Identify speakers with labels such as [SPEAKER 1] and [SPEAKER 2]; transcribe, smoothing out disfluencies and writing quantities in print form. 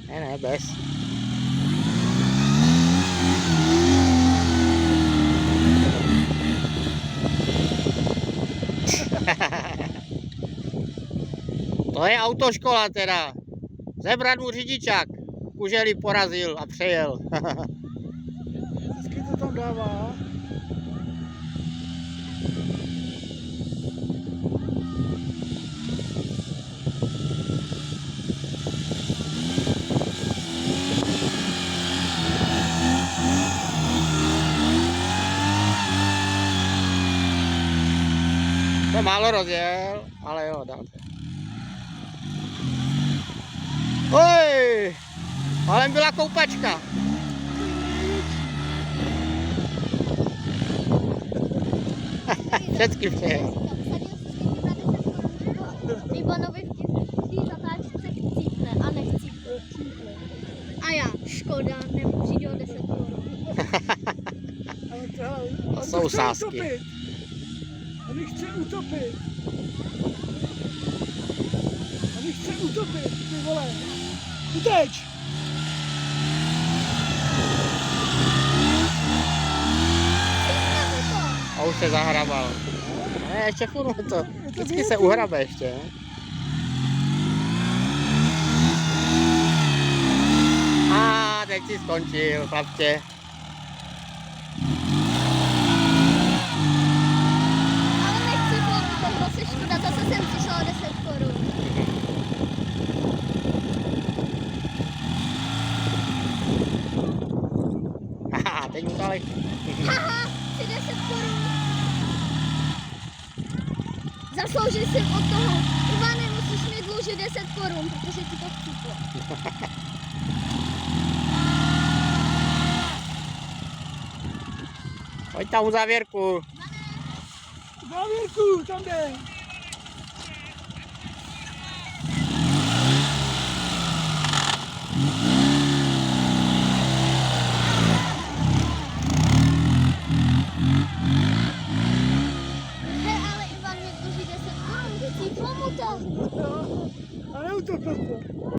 [SPEAKER 1] Ne, bez. To je autoškola teda. Zebranu řidičák. Kužely porazil a přejel.
[SPEAKER 2] Vždycky to tam dává.
[SPEAKER 1] To málo rozjel, ale jo, dal to. Oj, ale byla koupačka. Všechny přejel.
[SPEAKER 3] Ivanovi v té zatáčce chcípne a nechcípne. A já, škoda, přijde o 10 korun.
[SPEAKER 2] Ale tohle,
[SPEAKER 1] To jsou sázky.
[SPEAKER 2] On jich chce utopit. On jich chce utopit, ty vole. Uteč!
[SPEAKER 1] A už se zahrabal. Ne, ještě furt to. Vždycky se uhrabe ještě. A teď si skončil, chlapče.
[SPEAKER 3] Ale nechci to zase škoda, zase jsem přišla o 10 korun.
[SPEAKER 1] Haha, teď mu dali.
[SPEAKER 3] Haha, 10 korun. Zasloužil jsem od toho. Ivane, musíš mi dlužit 10 korun, protože ti to chcíplo.
[SPEAKER 1] Pojď tam u závěrku.
[SPEAKER 2] Závěrku, tam jde.